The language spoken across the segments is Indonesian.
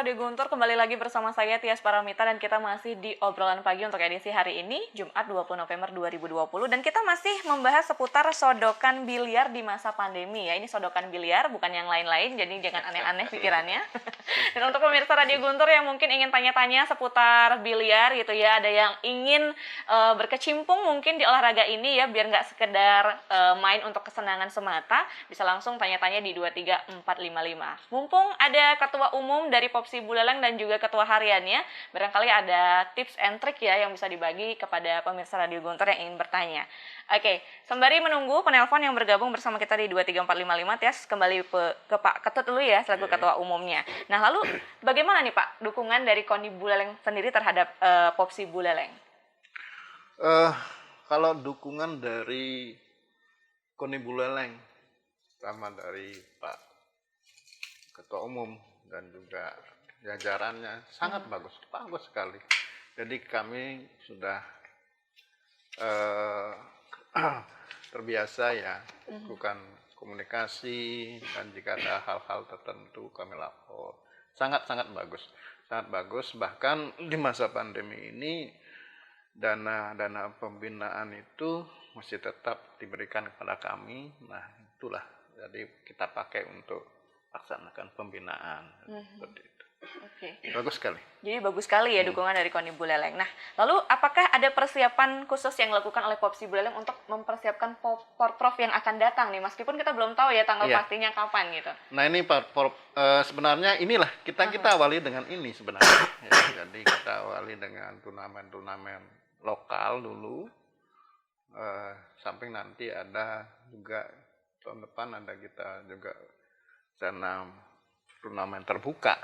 Radio Guntur, kembali lagi bersama saya Tias Paramita dan kita masih di obrolan pagi untuk edisi hari ini, Jumat 20 November 2020, dan kita masih membahas seputar sodokan biliar di masa pandemi ya. Ini sodokan biliar, bukan yang lain-lain, jadi jangan aneh-aneh pikirannya. Dan untuk pemirsa Radio Guntur yang mungkin ingin tanya-tanya seputar biliar gitu ya, ada yang ingin berkecimpung mungkin di olahraga ini ya, biar nggak sekedar main untuk kesenangan semata, bisa langsung tanya-tanya di 23455. Mumpung ada ketua umum dari Popsi Buleleng dan juga ketua hariannya, barangkali ada tips and trick ya yang bisa dibagi kepada pemirsa Radio Guntur yang ingin bertanya. Oke, sembari menunggu penelpon yang bergabung bersama kita di 23455, Tias kembali ke Pak Ketut dulu ya selaku ketua umumnya. Nah, lalu bagaimana nih Pak dukungan dari KONI Buleleng sendiri terhadap Popsi Buleleng? Kalau dukungan dari KONI Buleleng sama dari Pak Ketua Umum dan juga jajarannya sangat bagus sekali. Jadi kami sudah terbiasa ya lakukan komunikasi, dan jika ada hal-hal tertentu kami lapor. Sangat bagus. Bahkan di masa pandemi ini dana pembinaan itu masih tetap diberikan kepada kami. Nah itulah, jadi kita pakai untuk laksanakan pembinaan seperti itu. Oke. Bagus sekali. Jadi bagus sekali ya dukungan dari KONI Buleleng. Nah, lalu apakah ada persiapan khusus yang dilakukan oleh Popsi Buleleng untuk mempersiapkan Porprov yang akan datang nih? Meskipun kita belum tahu ya tanggal pastinya kapan gitu. Nah ini sebenarnya inilah kita awali dengan ini sebenarnya. Ya, jadi kita awali dengan turnamen lokal dulu. Samping nanti ada juga tahun depan ada kita juga sana turnamen terbuka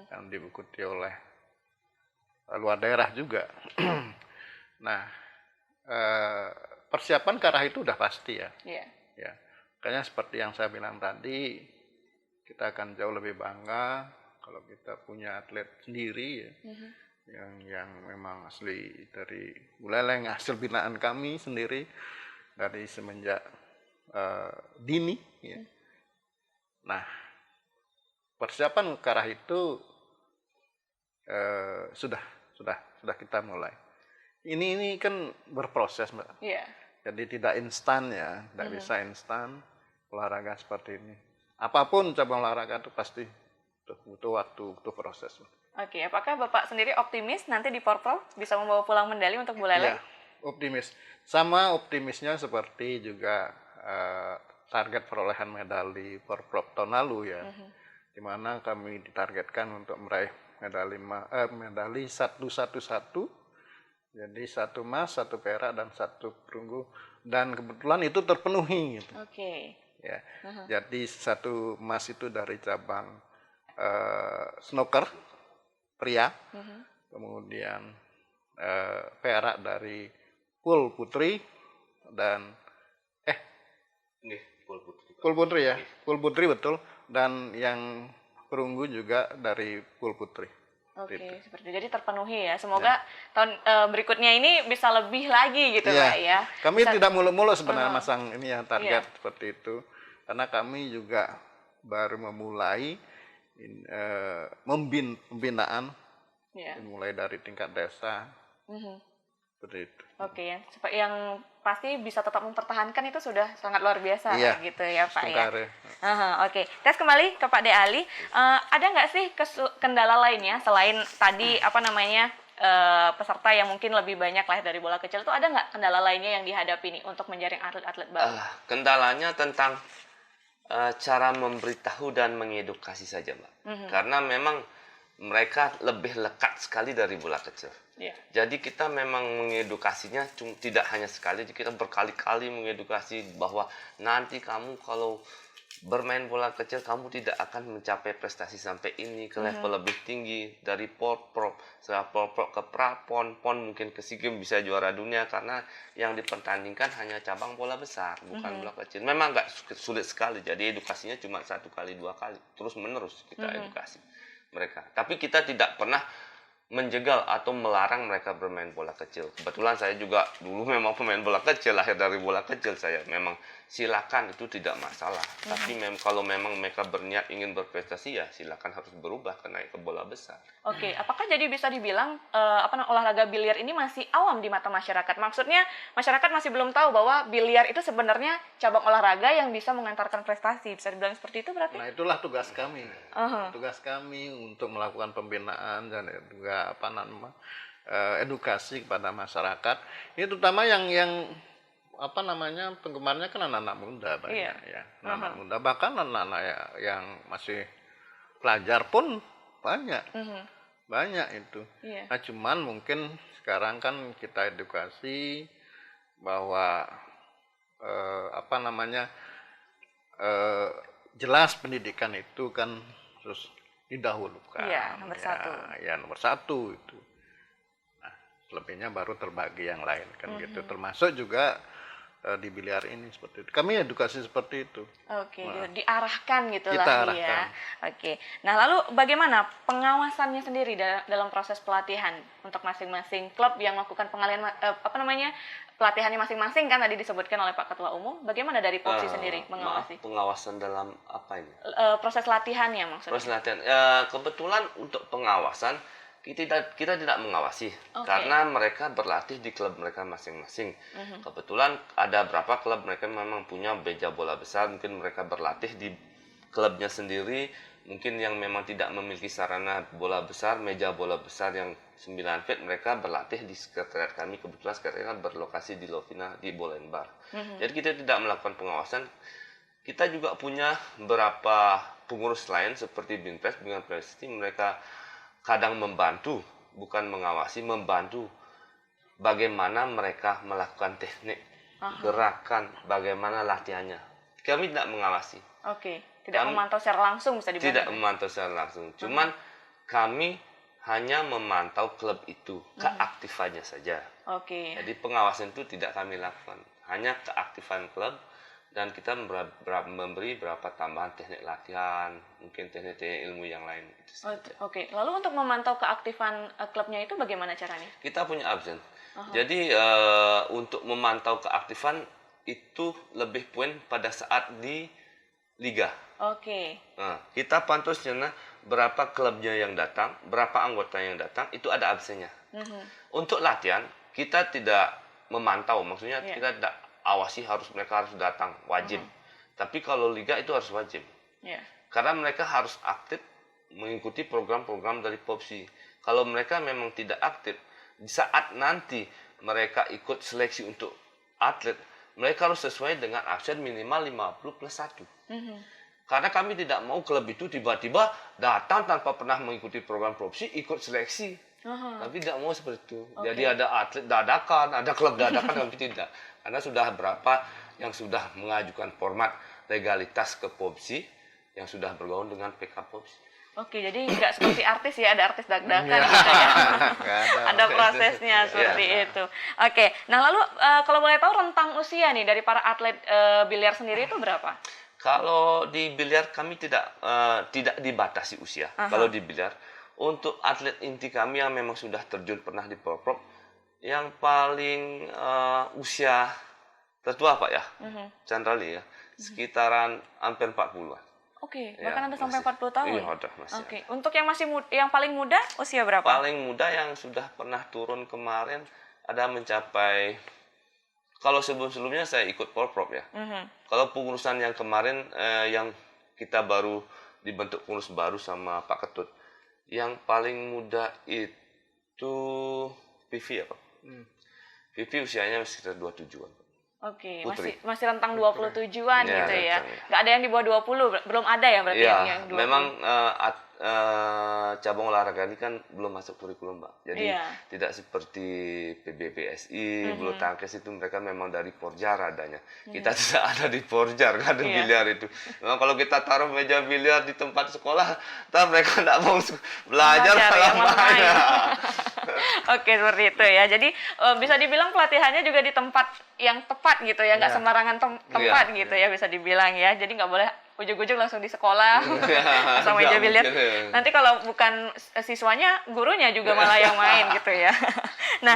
yang diikuti oleh luar daerah juga. Nah, persiapan ke arah itu udah pasti ya. Yeah. Ya, kayaknya seperti yang saya bilang tadi, kita akan jauh lebih bangga kalau kita punya atlet sendiri ya, yang memang asli dari Buleleng, hasil binaan kami sendiri dari semenjak dini. Ya. Nah, persiapan ke arah itu sudah kita mulai. Ini kan berproses, Mbak. Yeah. Jadi tidak instan ya, tidak bisa instan olahraga seperti ini. Apapun cabang olahraga itu pasti butuh waktu, butuh proses. Oke, apakah Bapak sendiri optimis nanti di Porprov bisa membawa pulang medali untuk Buleleng? Ya, optimis. Sama optimisnya seperti juga target perolehan medali Porprov tahun lalu ya, di mana kami ditargetkan untuk meraih medali 1-1-1, jadi 1 emas, 1 perak dan 1 perunggu, dan kebetulan itu terpenuhi gitu. Oke. Ya, jadi 1 emas itu dari cabang snooker pria, kemudian perak dari pool putri dan pool putri ya, pool putri betul, dan yang perunggu juga dari pool putri. Oke, seperti itu. Jadi terpenuhi ya. Semoga tahun berikutnya ini bisa lebih lagi gitu Pak ya. Kami tidak muluk-muluk sebenarnya masang ini ya target seperti itu, karena kami juga baru memulai pembinaan, mulai dari tingkat desa. Seperti itu. Oke, yang pasti bisa tetap mempertahankan itu sudah sangat luar biasa gitu ya Pak ya. Oke, tes kembali ke Pak De Ali. Ada nggak sih kendala lainnya selain tadi peserta yang mungkin lebih banyak lahir dari bola kecil, itu ada nggak kendala lainnya yang dihadapi nih untuk menjaring atlet-atlet baru? Kendalanya tentang cara memberitahu dan mengedukasi saja, Mbak. Karena memang mereka lebih lekat sekali dari bola kecil. Jadi kita memang mengedukasinya tidak hanya sekali, kita berkali-kali mengedukasi bahwa nanti kamu kalau bermain bola kecil kamu tidak akan mencapai prestasi sampai ini ke level lebih tinggi, dari Porprov, setelah Porprov ke Prapon, Pon mungkin ke SEA Games bisa juara dunia, karena yang dipertandingkan hanya cabang bola besar, bukan bola kecil. Memang agak sulit sekali, jadi edukasinya cuma 1 kali 2 kali, terus menerus kita edukasi mereka. Tapi kita tidak pernah menjegal atau melarang mereka bermain bola kecil. Kebetulan saya juga dulu memang pemain bola kecil, lahir dari bola kecil saya. Memang silakan, itu tidak masalah. Tapi kalau memang mereka berniat ingin berprestasi, ya silakan, harus berubah ke naik ke bola besar. Oke, apakah jadi bisa dibilang olahraga biliar ini masih awam di mata masyarakat? Maksudnya masyarakat masih belum tahu bahwa biliar itu sebenarnya cabang olahraga yang bisa mengantarkan prestasi. Bisa dibilang seperti itu berarti? Nah, itulah tugas kami. Tugas kami untuk melakukan pembinaan dan juga edukasi kepada masyarakat. Ini terutama yang penggemarnya kan anak-anak muda banyak, ya. Anak muda, bahkan anak-anak yang masih pelajar pun banyak. Banyak itu. Nah, cuman mungkin sekarang kan kita edukasi bahwa jelas pendidikan itu kan terus didahulukan. Iya, nomor satu. Ya, nomor satu itu. Nah, selebihnya baru terbagi yang lain kan gitu. Termasuk juga di biliar ini seperti itu. Kami edukasi seperti itu. Oke, diarahkan gitu Kita lah arahkan. ya. Oke. Nah, lalu bagaimana pengawasannya sendiri dalam proses pelatihan untuk masing-masing klub yang melakukan pengalihan pelatihannya masing-masing, kan tadi disebutkan oleh Pak Ketua Umum. Bagaimana dari POPSI sendiri mengawasi? Pengawasan dalam apa ini? Proses latihannya maksudnya. Proses latihan. Kebetulan untuk pengawasan kita tidak mengawasi, karena mereka berlatih di klub mereka masing-masing. Kebetulan ada beberapa klub mereka memang punya meja bola besar, mungkin mereka berlatih di klubnya sendiri. Mungkin yang memang tidak memiliki sarana bola besar, meja bola besar yang 9 feet, mereka berlatih di sekretariat kami. Kebetulan sekretariat berlokasi di Lovina di Bolenbar. Jadi kita tidak melakukan pengawasan. Kita juga punya beberapa pengurus lain seperti Binpres, Bingan Prestasi, mereka kadang membantu, bukan mengawasi, membantu bagaimana mereka melakukan teknik, gerakan, bagaimana latihannya. Kami tidak mengawasi. Oke, tidak memantau secara langsung bisa dibilang. Tidak memantau secara langsung. Cuman kami hanya memantau klub itu, keaktifannya saja. Oke. Jadi pengawasan itu tidak kami lakukan, hanya keaktifan klub. Dan kita memberi berapa tambahan teknik latihan, mungkin teknik-teknik ilmu yang lain. Oke, lalu untuk memantau keaktifan klubnya itu bagaimana caranya? Kita punya absen. Jadi untuk memantau keaktifan itu lebih poin pada saat di liga. Oke. Nah, kita pantau sebenarnya berapa klubnya yang datang, berapa anggota yang datang, itu ada absennya. Untuk latihan kita tidak memantau, maksudnya kita tidak awasi mereka harus datang, wajib. Tapi kalau liga itu harus wajib. Karena mereka harus aktif mengikuti program-program dari POPSI. Kalau mereka memang tidak aktif, di saat nanti mereka ikut seleksi untuk atlet, mereka harus sesuai dengan absen minimal 50+1. Karena kami tidak mau klub itu tiba-tiba datang tanpa pernah mengikuti program POPSI, ikut seleksi. Tapi tidak mau seperti itu. Jadi ada atlet dadakan, ada klub dadakan, tapi tidak. Karena sudah berapa yang sudah mengajukan format legalitas ke POPSI yang sudah bergaul dengan PK POPSI. Oke, jadi nggak seperti artis ya, ada artis dak-dakan gitu ya. Ada prosesnya seperti itu. Oke, nah lalu kalau boleh tahu rentang usia nih dari para atlet biliar sendiri itu berapa? Kalau di biliar kami tidak dibatasi usia. Kalau di biliar, untuk atlet inti kami yang memang sudah terjun pernah di Prop, yang paling usia tertua Pak ya, Chandrali ya, sekitaran hampir 40-an. Oke, bahkan ada sampai 40 tahun. Iya, udah masih. Oke, untuk yang yang paling muda usia berapa? Paling muda yang sudah pernah turun kemarin ada mencapai, kalau sebelum-sebelumnya saya ikut Prop ya. Kalau pengurusan yang kemarin yang kita baru dibentuk pengurus baru sama Pak Ketut, yang paling muda itu Vivi ya Pak. Vivi usianya sekitar 27-an. Oke, masih rentang 27-an gitu ya. Nggak ada yang di bawah 20, belum ada ya berarti yang 20. Memang cabang olahraga ini kan belum masuk kurikulum, Mbak. Jadi tidak seperti PBPSI, bulu tangkis itu mereka memang dari Porjar adanya. Kita tidak ada di Porjar, kan ada biliar itu. Memang kalau kita taruh meja biliar di tempat sekolah, mereka tidak mau belajar malah. Oke, seperti itu ya. Jadi bisa dibilang pelatihannya juga di tempat yang tepat gitu ya, nggak sembarangan tempat gitu ya bisa dibilang ya. Jadi nggak boleh ujung-ujung langsung di sekolah sama meja biliar. Nanti kalau bukan siswanya, gurunya juga malah yang main gitu ya. Nah,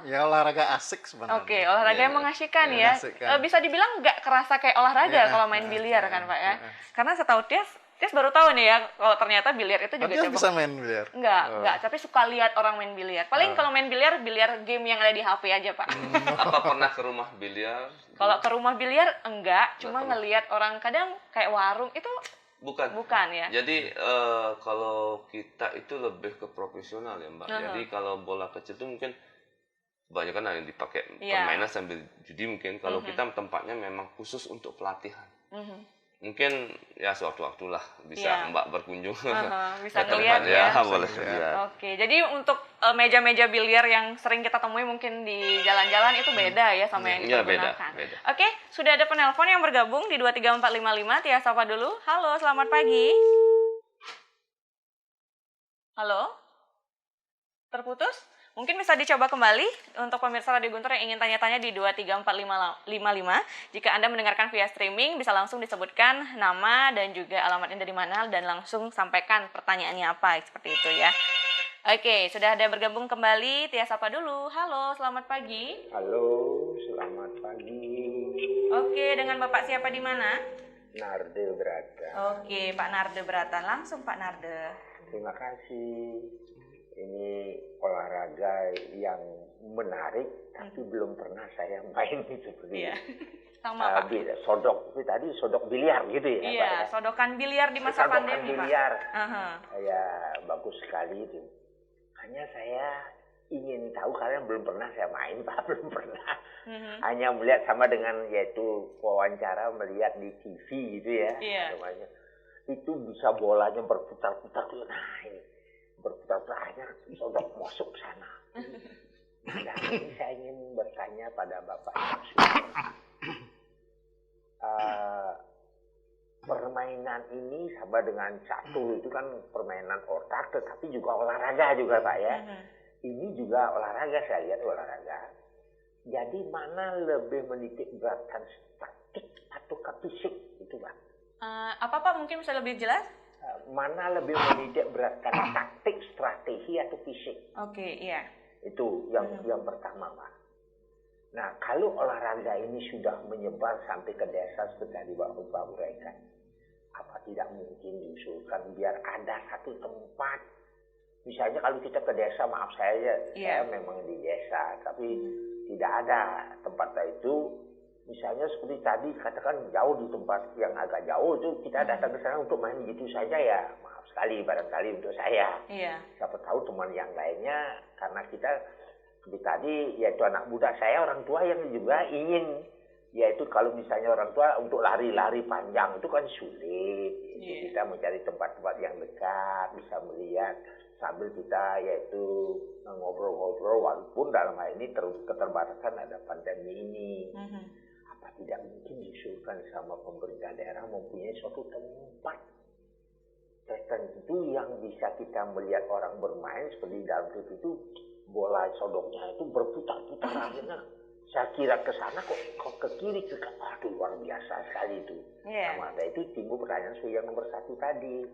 ya olahraga asik sebenarnya. Oke, olahraga yang mengasyikan ya. Bisa dibilang nggak kerasa kayak olahraga kalau main biliar kan Pak ya. Karena setahu Tias baru tahu nih ya kalau ternyata biliar itu juga Tias bisa main biliar? Enggak, tapi suka lihat orang main biliar. Paling kalau main biliar game yang ada di HP aja Pak. Apa pernah ke rumah biliar? Kalau ke rumah biliar enggak, cuma ngelihat orang kadang kayak warung itu bukan ya. Jadi kalau kita itu lebih ke profesional ya Mbak. Jadi kalau bola kecil itu mungkin banyak kan yang dipakai permainan sambil judi mungkin. Kalau kita tempatnya memang khusus untuk pelatihan. Mungkin ya sewaktu-waktu lah bisa Mbak berkunjung. Bisa ngeliat ya. Boleh. Oke, jadi untuk meja-meja biliar yang sering kita temui mungkin di jalan-jalan itu beda ya sama yang kita gunakan. Beda. Oke, sudah ada penelpon yang bergabung di 23455. Tias sapa dulu. Halo, selamat pagi. Halo? Terputus? Mungkin bisa dicoba kembali untuk pemirsa Radio Guntur yang ingin tanya-tanya di 23455. Jika Anda mendengarkan via streaming, bisa langsung disebutkan nama dan juga alamatnya dari mana dan langsung sampaikan pertanyaannya apa, seperti itu ya. Oke, sudah ada bergabung kembali. Tias sapa dulu. Halo, selamat pagi. Halo, selamat pagi. Oke, dengan Bapak siapa di mana? Narde Brata. Oke, Pak Narde Brata. Langsung Pak Narde. Terima kasih. Ini olahraga yang menarik, tapi belum pernah saya main seperti ini. Sama Pak. Sodok, tadi sodok biliar gitu ya? Iya, Pak, ya? Sodokan biliar di masa pandemi biliar. Pak. Ya, bagus sekali itu. Hanya saya ingin tahu, karena belum pernah saya main Pak, belum pernah. Hanya melihat sama dengan yaitu wawancara melihat di TV gitu ya. Namanya. Itu bisa bolanya berputar-putar tuh. Nah ini. Berputar-putar sodok masuk sana. Dan ini saya ingin bertanya pada Bapak permainan ini sama dengan catur itu kan permainan otak, tetapi juga olahraga juga Pak ya. Ini juga olahraga, saya lihat olahraga. Jadi mana lebih menitik beratkan taktik atau fisik itu Pak? Apa Pak mungkin bisa lebih jelas? Mana lebih menitik beratkan taktik, strategi atau fisik? Oke, iya. Itu yang pertama, Pak. Nah, kalau olahraga ini sudah menyebar sampai ke desa seperti tadi Bapak uraikan, apa tidak mungkin diusulkan biar ada satu tempat? Misalnya kalau kita ke desa, maaf saya memang di desa, tapi tidak ada tempat itu. Misalnya seperti tadi katakan jauh di tempat yang agak jauh itu kita datang ke sana untuk main gitu saja ya, maaf sekali barangkali untuk saya. Siapa tahu teman yang lainnya, karena kita seperti tadi yaitu anak muda, saya orang tua yang juga ingin, yaitu kalau misalnya orang tua untuk lari-lari panjang itu kan sulit. Kita mencari tempat-tempat yang dekat, bisa melihat sambil kita yaitu ngobrol-ngobrol, walaupun dalam hal ini keterbatasan ada pandemi ini. Tidak mungkin diusulkan sama pemerintah daerah mempunyai suatu tempat tertentu yang bisa kita melihat orang bermain seperti dalam TV itu, bola sodoknya itu berputar-putar akhirnya saya kira ke sana kok ke kiri ke kanan. Aduh, luar biasa sekali itu. Nah, itu timbul pertanyaan yang nomor satu tadi,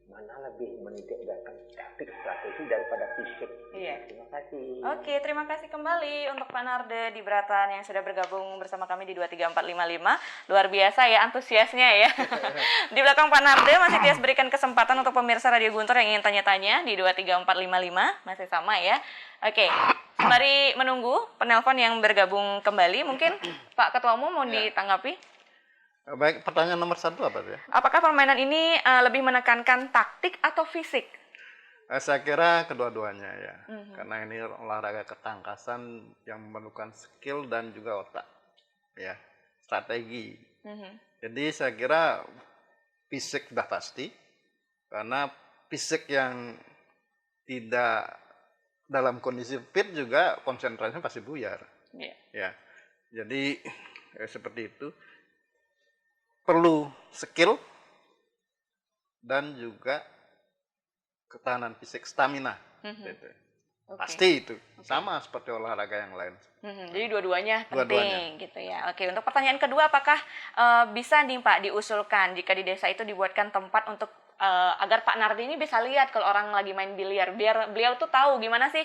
mana lebih menitik beratkan taktik strategi daripada fisik. Terima kasih. Oke, terima kasih kembali untuk Pak Narde di Bratan yang sudah bergabung bersama kami di 23455. Luar biasa ya antusiasnya ya. Di belakang Pak Narde masih Tias berikan kesempatan untuk pemirsa Radio Guntur yang ingin tanya-tanya di 23455. Masih sama ya. Oke, sembari menunggu penelpon yang bergabung kembali, mungkin Pak Ketua Umum mau ditanggapi? Baik, pertanyaan nomor satu apa ya? Apakah permainan ini lebih menekankan taktik atau fisik? Saya kira kedua-duanya ya, karena ini olahraga ketangkasan yang memerlukan skill dan juga otak, ya, strategi. Jadi saya kira fisik sudah pasti, karena fisik yang tidak dalam kondisi fit juga konsentrasinya pasti buyar. Ya, jadi seperti itu. Perlu skill dan juga ketahanan fisik, stamina. Pasti itu. Sama seperti olahraga yang lain. Jadi dua-duanya penting gitu ya. Oke, untuk pertanyaan kedua, apakah bisa nih Pak diusulkan jika di desa itu dibuatkan tempat untuk agar Pak Nardi ini bisa lihat kalau orang lagi main biliar, biar beliau tuh tahu gimana sih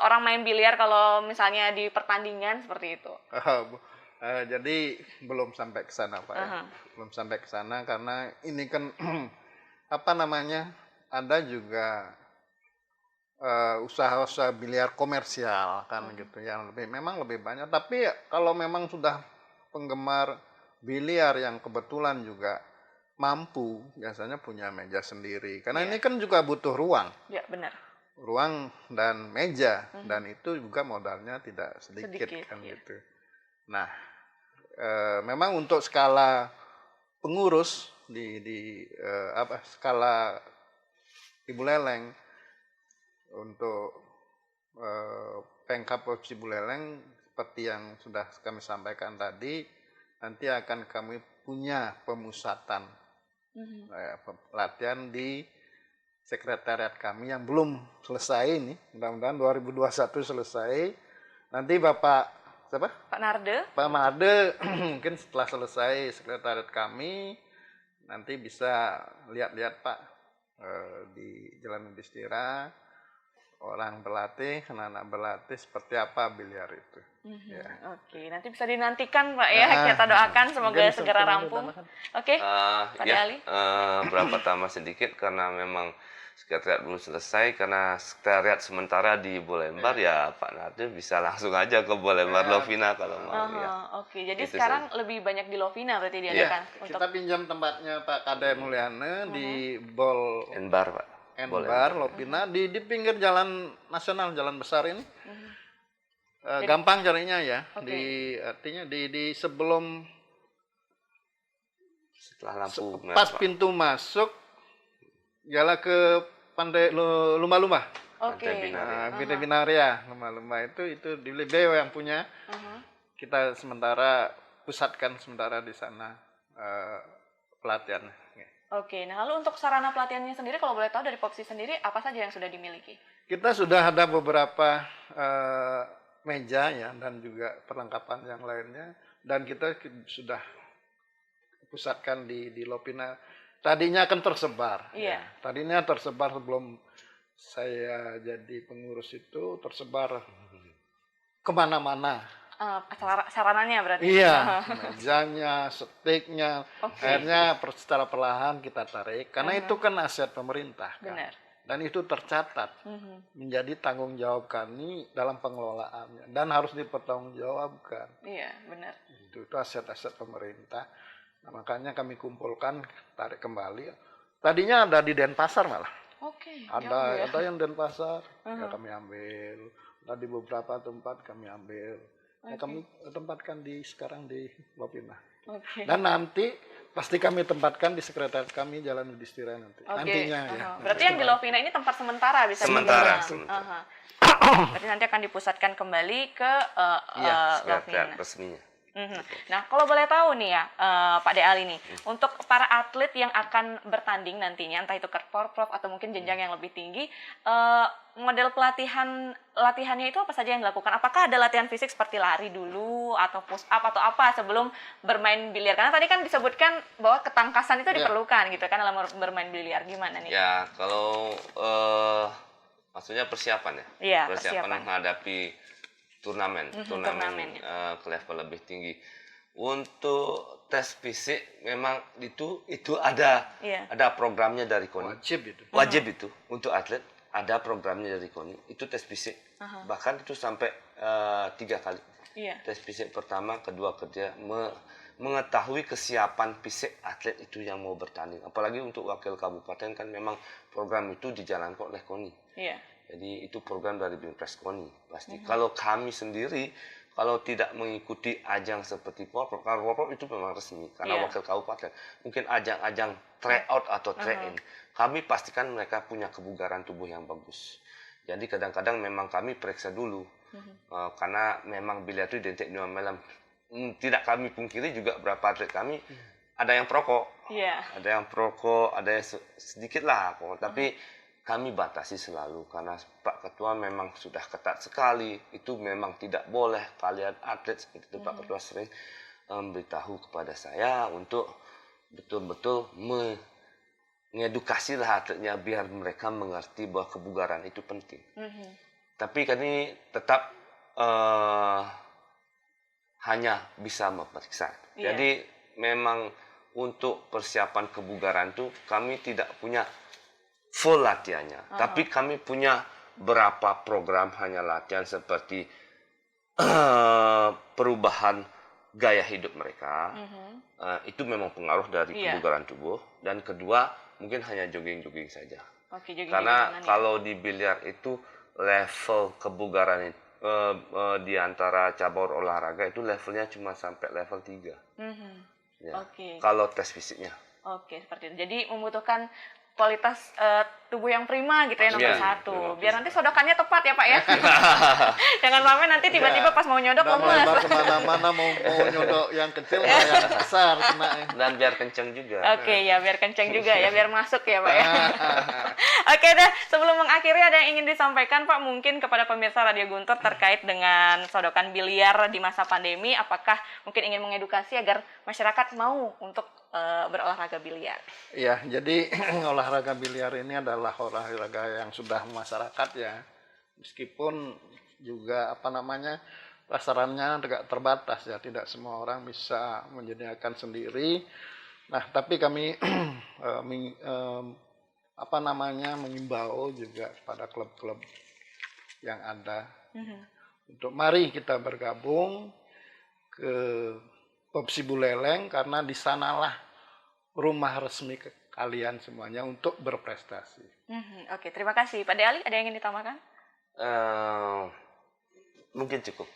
orang main biliar kalau misalnya di pertandingan seperti itu. Jadi belum sampai ke sana Pak ya. Belum sampai ke sana karena ini kan apa namanya, ada juga usaha-usaha biliar komersial kan gitu yang memang lebih banyak. Tapi kalau memang sudah penggemar biliar yang kebetulan juga mampu, biasanya punya meja sendiri. Karena ini kan juga butuh ruang. Ya, benar. Ruang dan meja, dan itu juga modalnya tidak sedikit kan ya. gitu. Nah, memang untuk skala pengurus di skala Ibu Leleng, untuk Pemkab Provinsi Buleleng seperti yang sudah kami sampaikan tadi, nanti akan kami punya pemusatan pelatihan di sekretariat kami yang belum selesai ini, mudah-mudahan 2021 selesai. Nanti Bapak siapa? Pak Narde. Pak Narde mungkin setelah selesai sekretariat kami nanti bisa lihat-lihat Pak di Jalan Yudhistira, orang berlatih, anak-anak berlatih seperti apa biliar itu. Ya. Oke, nanti bisa dinantikan Pak ya. Kita doakan semoga segera rampung. Oke, Pak Ali. Berapa tambah sedikit karena memang sekretariat belum selesai, karena sekretariat sementara di Bolembar ya Pak Nardi bisa langsung aja ke Bolembar Lovina kalau mau. Oke, jadi Itu sekarang lebih banyak di Lovina berarti diadakan. Kita pinjam tempatnya Pak Kade Mulyana di Bol Enbar Pak. Enbar, Lovina, di pinggir jalan nasional, jalan besar ini. Gampang carinya ya. Artinya di sebelum setelah lampu pas pintu masuk jalan ke Pantai Lumba-Lumba. Oke. Pantai Binaria, Lumba-Lumba itu di Libeo yang punya. Kita sementara pusatkan sementara di sana pelatihan. Oke, nah lalu untuk sarana pelatihannya sendiri, kalau boleh tahu dari Popsi sendiri, apa saja yang sudah dimiliki? Kita sudah ada beberapa meja ya, dan juga perlengkapan yang lainnya, dan kita sudah pusatkan di Lovina. Tadinya akan tersebar. Iya. Tadinya tersebar sebelum saya jadi pengurus itu, tersebar kemana-mana. Sarananya berarti? Iya, mejanya, stiknya, akhirnya secara perlahan kita tarik, karena itu kan aset pemerintah. Benar. Kan? Dan itu tercatat menjadi tanggung jawab kami dalam pengelolaannya, dan harus dipertanggungjawabkan. Iya, benar. Itu aset-aset pemerintah. Nah, makanya kami kumpulkan, tarik kembali. Tadinya ada di Denpasar malah. Oke. Ada yang Denpasar, ya kami ambil. Ada di beberapa tempat kami ambil. Nah, kami tempatkan sekarang di Lovina. Dan nanti pasti kami tempatkan di sekretariat kami Jalan Yudhistira nanti. Nantinya ya. Berarti yang di Lovina ini tempat sementara bisa sementara. Berarti nanti akan dipusatkan kembali ke sekretariat resminya. Nah, kalau boleh tahu nih ya, Pak Deal ini, untuk para atlet yang akan bertanding nantinya, entah itu ke Porprov atau mungkin jenjang yang lebih tinggi, model latihannya itu apa saja yang dilakukan? Apakah ada latihan fisik seperti lari dulu, atau push up, atau apa sebelum bermain biliar? Karena tadi kan disebutkan bahwa ketangkasan itu diperlukan gitu kan dalam bermain biliar. Gimana nih? Ya, kalau maksudnya persiapan ya? Iya, persiapan menghadapi turnamen ke level lebih tinggi. Untuk tes fisik memang itu ada programnya dari KONI. Wajib itu untuk atlet, ada programnya dari KONI. Itu tes fisik. Bahkan itu sampai 3 kali. Tes fisik pertama, kedua, ketiga, mengetahui kesiapan fisik atlet itu yang mau bertanding. Apalagi untuk wakil kabupaten kan memang program itu dijalankan oleh KONI. Jadi itu program dari Binpres KONI pasti. Kalau kami sendiri, kalau tidak mengikuti ajang seperti Porprov, karena Porprov itu memang resmi karena wakil kabupaten. Mungkin ajang-ajang tryout atau try-in, kami pastikan mereka punya kebugaran tubuh yang bagus. Jadi kadang-kadang memang kami periksa dulu, karena memang biliar itu identik dengan malam. Tidak kami pungkiri juga berapa atlet kami ada yang perokok, ada yang sedikit lah, tapi kami batasi selalu karena Pak Ketua memang sudah ketat sekali. Itu memang tidak boleh kalian atlet seperti itu. Pak Ketua sering memberitahu kepada saya untuk betul-betul mengedukasi lah atletnya biar mereka mengerti bahwa kebugaran itu penting. Tapi kami tetap hanya bisa memeriksa. Jadi memang untuk persiapan kebugaran itu kami tidak punya full latihannya. Tapi kami punya berapa program hanya latihan seperti perubahan gaya hidup mereka. Itu memang pengaruh dari kebugaran tubuh. Dan kedua, mungkin hanya jogging-jogging saja. Karena kalau di biliar itu level kebugaran di antara cabang olahraga itu levelnya cuma sampai level 3. Kalau tes fisiknya. Seperti itu. Jadi membutuhkan kualitas tubuh yang prima gitu ya nomor satu. Biar nanti sodokannya tepat ya Pak ya. Jangan sampai nanti tiba-tiba pas mau nyodok lemes. Kemana-mana mau nyodok yang kecil yang besar kena. Dan biar kenceng juga. Biar kenceng juga ya, biar masuk ya Pak ya. Oke deh, sebelum mengakhiri ada yang ingin disampaikan Pak mungkin kepada pemirsa Radio Guntur terkait dengan sodokan biliar di masa pandemi. Apakah mungkin ingin mengedukasi agar masyarakat mau untuk berolahraga biliar? Ya, jadi olahraga biliar ini adalah olahraga yang sudah masyarakat ya. Meskipun juga pasarannya agak terbatas ya, tidak semua orang bisa menyediakan sendiri. Nah, tapi kami mengimbau juga pada klub-klub yang ada untuk mari kita bergabung ke Popsi Buleleng karena di sanalah rumah resmi kalian semuanya untuk berprestasi. Terima kasih. Pak De Ali, ada yang ingin ditambahkan? Mungkin cukup.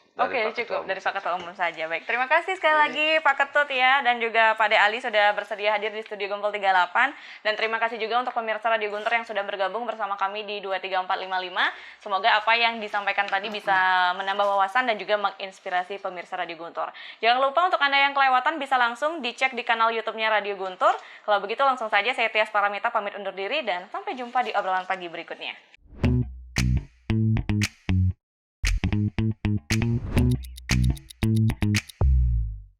Cukup dari Pak Ketua Umum saja. Baik, terima kasih sekali lagi Pak Ketut ya, dan juga Pak De Ali sudah bersedia hadir di Studio Gumpul 38. Dan terima kasih juga untuk pemirsa Radio Guntur yang sudah bergabung bersama kami di 23455. Semoga apa yang disampaikan tadi bisa menambah wawasan dan juga menginspirasi pemirsa Radio Guntur. Jangan lupa untuk Anda yang kelewatan bisa langsung dicek di kanal YouTube-nya Radio Guntur. Kalau begitu langsung saja saya Tias Paramita pamit undur diri dan sampai jumpa di obrolan pagi berikutnya.